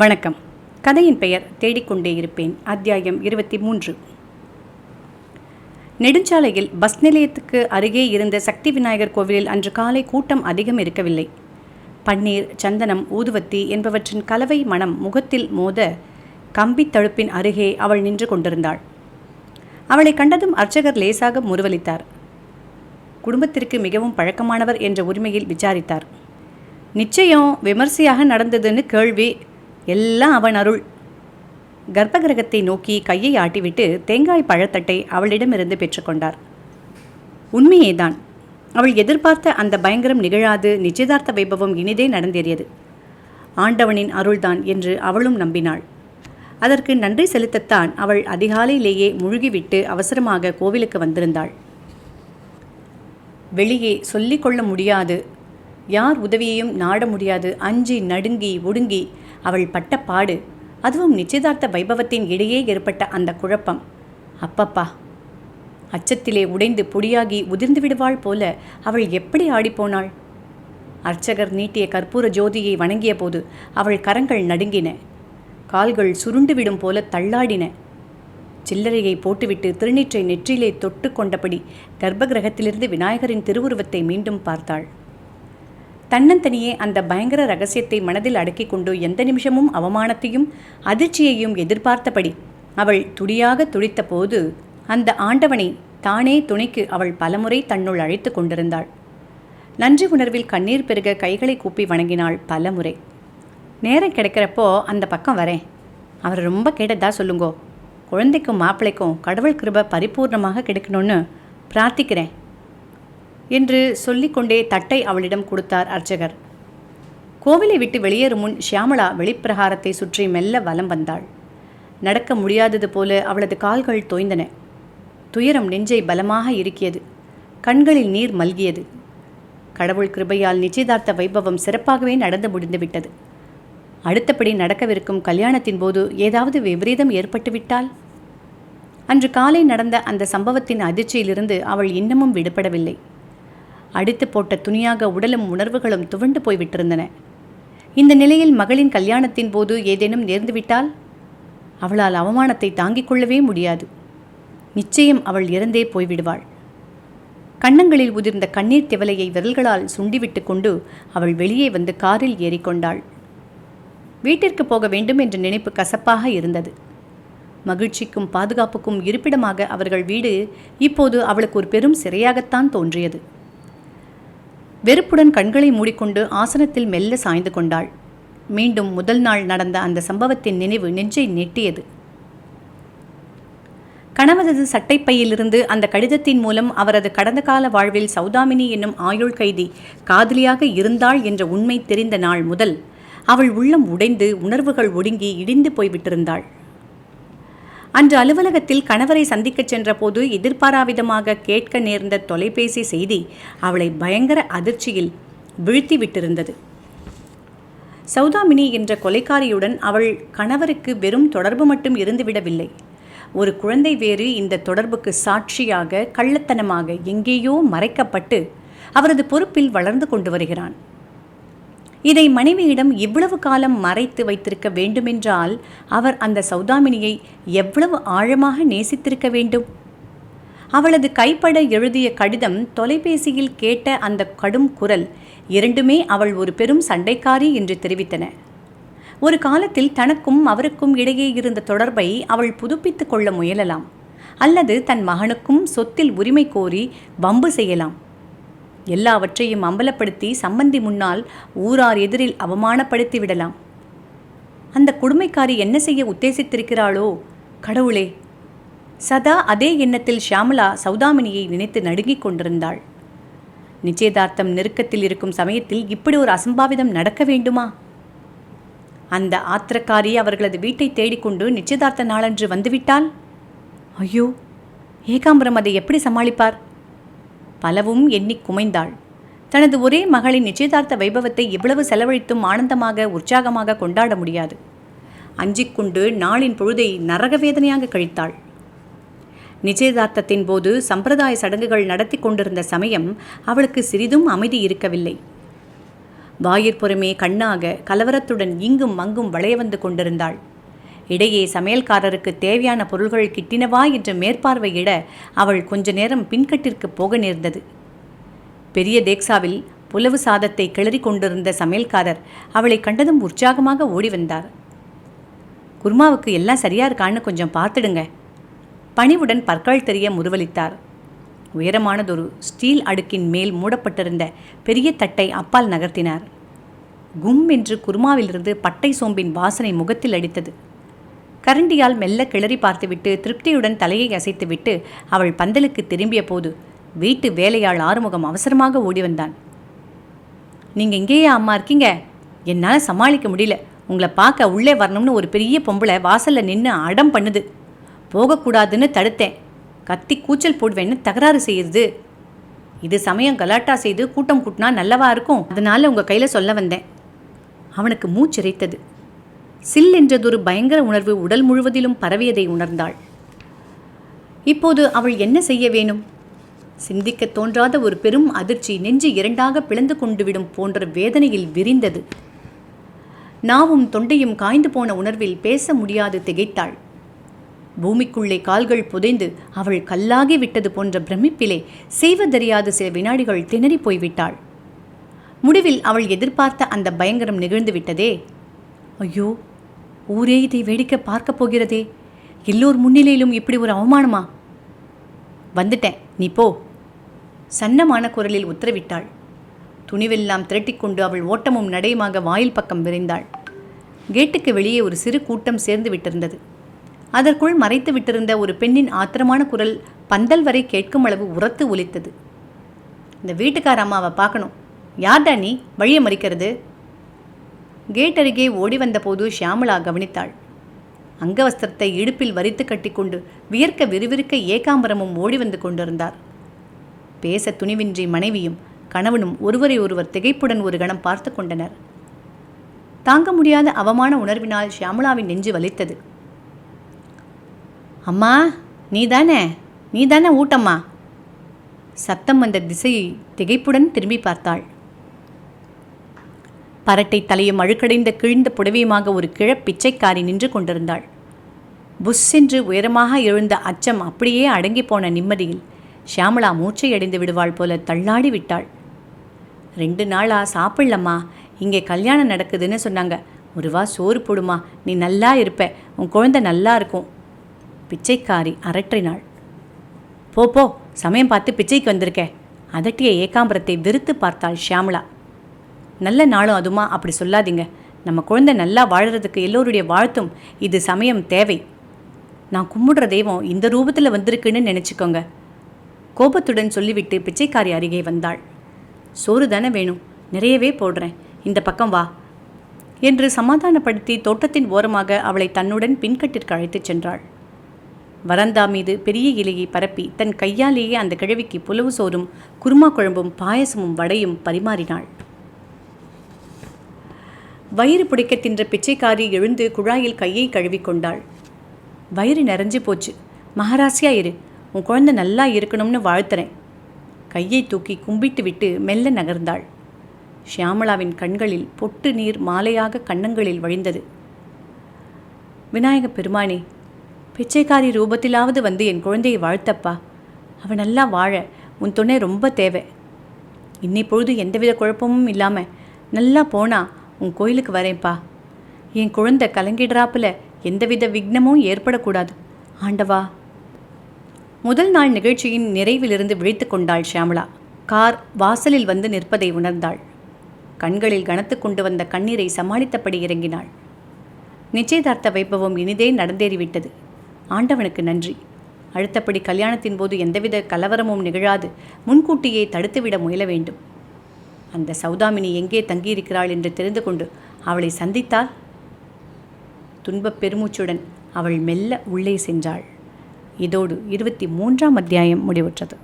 வணக்கம். கதையின் பெயர் தேடிக்கொண்டே இருப்பேன். அத்தியாயம் 23. நெடுஞ்சாலையில் பஸ் நிலையத்துக்கு அருகே இருந்த சக்தி விநாயகர் கோவிலில் அன்று காலை கூட்டம் அதிகம் இருக்கவில்லை. பன்னீர், சந்தனம், ஊதுவத்தி என்பவற்றின் கலவை மனம் முகத்தில் மோத கம்பி தழுப்பின் அருகே அவள் நின்று கொண்டிருந்தாள். அவளை கண்டதும் அர்ச்சகர் லேசாக முறுவலித்தார். குடும்பத்திற்கு மிகவும் பழக்கமானவர் என்ற உரிமையில் விசாரித்தார். நிச்சயம் விமர்சையாக நடந்ததுன்னு கேள்வி. எல்லாம் அவன் அருள். கர்ப்பகிரகத்தை நோக்கி கையை ஆட்டிவிட்டு தேங்காய் பழத்தட்டை அவளிடமிருந்து பெற்றுக்கொண்டார். உண்மையேதான். அவள் எதிர்பார்த்த அந்த பயங்கரம் நிகழாது நிச்சயதார்த்த வைபவம் இனிதே நடந்தேறியது. ஆண்டவனின் அருள்தான் என்று அவளும் நம்பினாள். அதற்கு நன்றி செலுத்தத்தான் அவள் அதிகாலையிலேயே முழுகிவிட்டு அவசரமாக கோவிலுக்கு வந்திருந்தாள். வெளியே சொல்லிக்கொள்ள முடியாது, யார் உதவியையும் நாட முடியாது, அஞ்சி நடுங்கி ஒடுங்கி அவள் பட்ட பாடு, அதுவும் நிச்சயதார்த்த வைபவத்தின் இடையே ஏற்பட்ட அந்த குழப்பம். அப்பப்பா! அச்சத்திலே உடைந்து பொடியாகி உதிர்ந்து விடுவாள் போல அவள் எப்படி ஆடிப்போனாள். அர்ச்சகர் நீட்டிய கற்பூர ஜோதியை வணங்கிய போது அவள் கரங்கள் நடுங்கின, கால்கள் சுருண்டுவிடும் போல தள்ளாடின. சில்லறையை போட்டுவிட்டு திருநீற்றை நெற்றியிலே தொட்டு கொண்டபடி கர்ப்பகிரகத்திலிருந்து விநாயகரின் திருவுருவத்தை மீண்டும் பார்த்தாள். தன்னந்தனியே அந்த பயங்கர ரகசியத்தை மனதில் அடக்கிக் கொண்டு எந்த நிமிஷமும் அவமானத்தையும் அதிர்ச்சியையும் எதிர்பார்த்தபடி அவள் துடியாக துடித்த போது அந்த ஆண்டவனை தானே துணைக்கு அவள் பலமுறை தன்னுள் அழைத்து கொண்டிருந்தாள். நன்றி உணர்வில் கண்ணீர் பெருக கைகளை கூப்பி வணங்கினாள் பலமுறை. நேரம் கிடைக்கிறப்போ அந்த பக்கம் வரேன். அவர் ரொம்ப கேட்டதா சொல்லுங்கோ. குழந்தைக்கும் மாப்பிள்ளைக்கும் கடவுள் கிருபை பரிபூர்ணமாக கிடைக்கணும்னு பிரார்த்திக்கிறேன் என்று சொல்லிக்கொண்டே தட்டை அவளிடம் கொடுத்தார் அர்ச்சகர். கோவிலை விட்டு வெளியேறும் முன் ஷியாமளா வெளிப்பிரகாரத்தை சுற்றி மெல்ல வலம் வந்தாள். நடக்க முடியாதது போல அவளது கால்கள் தோய்ந்தன. துயரம் நெஞ்சை பலமாக இறுக்கியது. கண்களில் நீர் மல்கியது. கடவுள் கிருபையால் நிச்சயதார்த்த வைபவம் சிறப்பாகவே நடந்து முடிந்துவிட்டது. அடுத்தபடி நடக்கவிருக்கும் கல்யாணத்தின் போது ஏதாவது விபரீதம் ஏற்பட்டுவிட்டால்? அன்று காலை நடந்த அந்த சம்பவத்தின் அதிர்ச்சியிலிருந்து அவள் இன்னமும் விடுபடவில்லை. அடித்து போட்ட துணியாக உடலும் உணர்வுகளும் துவண்டு போய்விட்டிருந்தன. இந்த நிலையில் மகளின் கல்யாணத்தின் போது ஏதேனும் நேர்ந்துவிட்டால் அவளால் அவமானத்தை தாங்கிக் கொள்ளவே முடியாது. நிச்சயம் அவள் இறந்தே போய்விடுவாள். கன்னங்களில் உதிர்ந்த கண்ணீர் திவலையை விரல்களால் சுண்டிவிட்டு கொண்டு அவள் வெளியே வந்து காரில் ஏறிக்கொண்டாள். வீட்டிற்கு போக வேண்டும் என்ற நினைப்பு கசப்பாக இருந்தது. மகிழ்ச்சிக்கும் பாதுகாப்புக்கும் இருப்பிடமாக அவர்கள் வீடு இப்போது அவளுக்கு ஒரு பெரும் சிறையாகத்தான் தோன்றியது. வெறுப்புடன் கண்களை மூடிக்கொண்டு ஆசனத்தில் மெல்ல சாய்ந்து கொண்டாள். மீண்டும் முதல் நாள் நடந்த அந்த சம்பவத்தின் நினைவு நெஞ்சை நெட்டியது. கணவரது சட்டைப்பையிலிருந்து அந்த கடிதத்தின் மூலம் அவரது கடந்த கால வாழ்வில் சௌதாமினி என்னும் ஆயுள் கைதி காதலியாக இருந்தாள் என்ற உண்மை தெரிந்த நாள் முதல் அவள் உள்ளம் உடைந்து உணர்வுகள் ஒடுங்கி இடிந்து போய்விட்டிருந்தாள். அன்று அலுவலகத்தில் கணவரை சந்திக்கச் சென்ற போது எதிர்பாராவிதமாக கேட்க நேர்ந்த தொலைபேசி செய்தி அவளை பயங்கர அதிர்ச்சியில் வீழ்த்திவிட்டிருந்தது. சௌதாமினி என்ற கொலைக்காரியுடன் அவள் கணவருக்கு வெறும் தொடர்பு மட்டும் இருந்துவிடவில்லை. ஒரு குழந்தை வேறு இந்த தொடர்புக்கு சாட்சியாக கள்ளத்தனமாக எங்கேயோ மறைக்கப்பட்டு அவரது பொறுப்பில் வளர்ந்து கொண்டு வருகிறான். இதை மனைவியிடம் இவ்வளவு காலம் மறைத்து வைத்திருக்க வேண்டுமென்றால் அவர் அந்த சௌதாமினியை எவ்வளவு ஆழமாக நேசித்திருக்க வேண்டும். அவளது கைப்பட எழுதிய கடிதம், தொலைபேசியில் கேட்ட அந்த கடும் குரல் இரண்டுமே அவள் ஒரு பெரும் சண்டைக்காரி என்று தெரிவித்தன. ஒரு காலத்தில் தனக்கும் அவருக்கும் இடையே இருந்த தொடர்பை அவள் புதுப்பித்து கொள்ள முயலலாம், அல்லது தன் மகனுக்கும் சொத்தில் உரிமை கோரி வம்பு செய்யலாம். எல்லாவற்றையும் அம்பலப்படுத்தி சம்பந்தி முன்னால் ஊரார் எதிரில் அவமானப்படுத்தி விடலாம். அந்த கொடுமைக்காரி என்ன செய்ய உத்தேசித்திருக்கிறாளோ கடவுளே! சதா அதே எண்ணத்தில் ஷியாமளா சௌதாமினியை நினைத்து நடுங்கிக் கொண்டிருந்தாள். நிச்சயதார்த்தம் நெருக்கத்தில் இருக்கும் சமயத்தில் இப்படி ஒரு அசம்பாவிதம் நடக்க வேண்டுமா? அந்த ஆத்திரக்காரி அவர்களது வீட்டை தேடிக்கொண்டு நிச்சயதார்த்த நாளன்று வந்துவிட்டால் ஐயோ, ஏகாம்பரம் அதை எப்படி சமாளிப்பார்? பலவும் எண்ணி குமைந்தாள். தனது ஒரே மகளின் நிச்சயதார்த்த வைபவத்தை இவ்வளவு செலவழித்தும் ஆனந்தமாக உற்சாகமாக கொண்டாட முடியாது. அஞ்சிக்கொண்டு நாளின் பொழுதை நரகவேதனையாக கழித்தாள். நிச்சயதார்த்தத்தின் போது சம்பிரதாய சடங்குகள் நடத்தி கொண்டிருந்த சமயம் அவளுக்கு சிறிதும் அமைதி இருக்கவில்லை. வாயிற்புறமே கண்ணாக கலவரத்துடன் இங்கும் அங்கும் வளைய வந்து கொண்டிருந்தாள். இடையே சமையல்காரருக்கு தேவையான பொருள்கள் கிட்டினவா என்று மேற்பார்வையிட அவள் கொஞ்ச நேரம் பின்கட்டிற்கு போக நேர்ந்தது. பெரிய தேக்சாவில் புலவு சாதத்தை கிளறி கொண்டிருந்த சமையல்காரர் அவளை கண்டதும் உற்சாகமாக ஓடி வந்தார். குருமாவுக்கு எல்லாம் சரியா இருக்கான்னு கொஞ்சம் பார்த்துடுங்க. பணிவுடன் பற்கள் தெரிய முறுவலித்தார். உயரமானதொரு ஸ்டீல் அடுக்கின் மேல் மூடப்பட்டிருந்த பெரிய தட்டை அப்பால் நகர்த்தினார். கும் என்று குருமாவிலிருந்து பட்டை சோம்பின் வாசனை முகத்தில் அடித்தது. கரண்டியால் மெல்ல கிளறி பார்த்துவிட்டு திருப்தியுடன் தலையை அசைத்துவிட்டு அவள் பந்தலுக்கு திரும்பிய போது வீட்டு வேலையாள் ஆறுமுகம் அவசரமாக ஓடி வந்தான். நீங்கள் இங்கேயே அம்மா இருக்கீங்க? என்னால் சமாளிக்க முடியல. உங்களை பார்க்க உள்ளே வரணும்னு ஒரு பெரிய பொம்பளை வாசலில் நின்று அடம் பண்ணுது. போகக்கூடாதுன்னு தடுத்தேன். கத்தி கூச்சல் போடுவேன்னு தகராறு செய்யுது. இது சமயம் கலாட்டா செய்து கூட்டம் கூட்டினா நல்லவா இருக்கும். அதனால் உங்கள் கையில் சொல்ல வந்தேன். அவனுக்கு மூச்சிறைத்தது. சில் என்றதொரு பயங்கர உணர்வு உடல் முழுவதிலும் பரவியதை உணர்ந்தாள். இப்போது அவள் என்ன செய்ய வேணும்? சிந்திக்க தோன்றாத ஒரு பெரும் அதிர்ச்சி நெஞ்சு இரண்டாக பிளந்து கொண்டு விடும் போன்ற வேதனையில் விரிந்தது. நாவும் தொண்டையும் காய்ந்து போன உணர்வில் பேச முடியாது திகைத்தாள். பூமிக்குள்ளே கால்கள் புதைந்து அவள் கல்லாகி விட்டது போன்ற பிரமிப்பிலே செய்வதறியாது சில வினாடிகள் திணறி போய்விட்டாள். முடிவில் அவள் எதிர்பார்த்த அந்த பயங்கரம் நிகழ்ந்து விட்டதே. ஐயோ, ஊரே இதை வேடிக்கை பார்க்கப் போகிறதே. எல்லோர் முன்னிலையிலும் இப்படி ஒரு அவமானமா? வந்துட்டேன், நீ போ. சன்னமான குரலில் உத்தரவிட்டாள். துணிவெல்லாம் திரட்டிக்கொண்டு அவள் ஓட்டமும் நடையுமாக வாயில் பக்கம் விரைந்தாள். கேட்டுக்கு வெளியே ஒரு சிறு கூட்டம் சேர்ந்து விட்டிருந்தது. அதற்குள் மறைத்து விட்டிருந்த ஒரு பெண்ணின் ஆத்திரமான குரல் பந்தல் வரை கேட்கும் அளவு உரத்து ஒலித்தது. இந்த வீட்டுக்கார அம்மாவை பார்க்கணும். யார்டா நீ வழியை மறிக்கிறது? கேட் அருகே ஓடி வந்தபோது ஷியாமளா கவனித்தாள். அங்கவஸ்திரத்தை இடுப்பில் வரித்து கட்டிக்கொண்டு வியர்க்க விறுவிறுக்க ஏகாம்பரமும் ஓடி வந்து கொண்டிருந்தார். பேச துணிவின்றி மனைவியும் கணவனும் ஒருவரை ஒருவர் திகைப்புடன் ஒரு கணம் பார்த்து கொண்டனர். தாங்க முடியாத அவமான உணர்வினால் ஷியாமளாவின் நெஞ்சு வலித்தது. அம்மா, நீதானே ஊட்டம்மா? சத்தம் வந்த திசையை திகைப்புடன் திரும்பி பார்த்தாள். பரட்டை தலையும் அழுக்கடைந்த கிழிந்த புடவையுமாக ஒரு பிச்சைக்காரி நின்று கொண்டிருந்தாள். புஷ் என்று உயரமாக எழுந்த அச்சம் அப்படியே அடங்கி போன நிம்மதியில் ஷியாமளா மூச்சை அடைந்து விடுவாள் போல தள்ளாடி விட்டாள். 2 நாளா சாப்பிடலம்மா, இங்கே கல்யாணம் நடக்குதுன்னு சொன்னாங்க. ஒருவா சோறு போடுமா, நீ நல்லா இருப்ப, உன் குழந்தை நல்லா இருக்கும். பிச்சைக்காரி அரற்றினாள். போ, சமயம் பார்த்து பிச்சைக்கு வந்திருக்க. அதட்டிய ஏகாம்பரத்தை வெறுத்து பார்த்தாள் ஷியாமளா. நல்ல நாளும் அதுமா அப்படி சொல்லாதீங்க. நம்ம குழந்தை நல்லா வாழறதுக்கு எல்லோருடைய வாழ்த்தும் இது சமயம் தேவை. நான் கும்பிடுற தெய்வம் இந்த ரூபத்தில் வந்திருக்குன்னு நினச்சிக்கோங்க. கோபத்துடன் சொல்லிவிட்டு பிச்சைக்காரி அருகே வந்தாள். சோறு தானே வேணும், நிறையவே போடுறேன், இந்த பக்கம் வா என்று சமாதானப்படுத்தி தோட்டத்தின் ஓரமாக அவளை தன்னுடன் பின்கட்டிற்கு அழைத்துச் சென்றாள். வரந்தா மீது பெரிய இலையை பரப்பி தன் கையாலேயே அந்த கிழவிக்கு புலவு சோறும் குருமா குழம்பும் பாயசமும் வடையும் பரிமாறினாள். வயிறு புடைக்க தின்ற பிச்சைக்காரி எழுந்து குழாயில் கையை கழுவிக்கொண்டாள். வயிறு நிறைஞ்சு போச்சு, மகாராசியா இரு, உன் குழந்தை நல்லா இருக்கணும்னு வாழ்த்துறேன். கையை தூக்கி கும்பிட்டு விட்டு மெல்ல நகர்ந்தாள். ஷியாமளாவின் கண்களில் பொட்டு நீர் மாலையாக கன்னங்களில் வழிந்தது. விநாயக பெருமானே, பிச்சைக்காரி ரூபத்திலாவது வந்து என் குழந்தையை வாழ்த்தப்பா. அவன் நல்லா வாழ உன் துணை ரொம்ப தேவை. இன்னை பொழுது எந்தவித குழப்பமும் இல்லாமல் நல்லா போனா உன் கோயிலுக்கு வரேன்ப்பா. என் குழந்தை கலங்கிடுறாப்புல எந்தவித விக்னமும் ஏற்படக்கூடாது ஆண்டவா. முதல் நாள் நிகழ்ச்சியின் நிறைவிலிருந்து விழித்து கொண்டாள் ஷியாமளா. கார் வாசலில் வந்து நிற்பதை உணர்ந்தாள். கண்களில் கனத்து கொண்டு வந்த கண்ணீரை சமாளித்தபடி இறங்கினாள். நிச்சயதார்த்த வைபவம் இனிதே நடந்தேறிவிட்டது. ஆண்டவனுக்கு நன்றி. அடுத்தபடி கல்யாணத்தின் போது எந்தவித கலவரமும் நிகழாது முன்கூட்டியே தடுத்துவிட முயல வேண்டும். அந்த சௌதாமினி எங்கே தங்கியிருக்கிறாள் என்று தெரிந்து கொண்டு அவளை சந்தித்தால் துன்பப் பெருமூச்சுடன் அவள் மெல்ல உள்ளே சென்றாள். இதோடு 23ஆம் அத்தியாயம் முடிவுற்றது.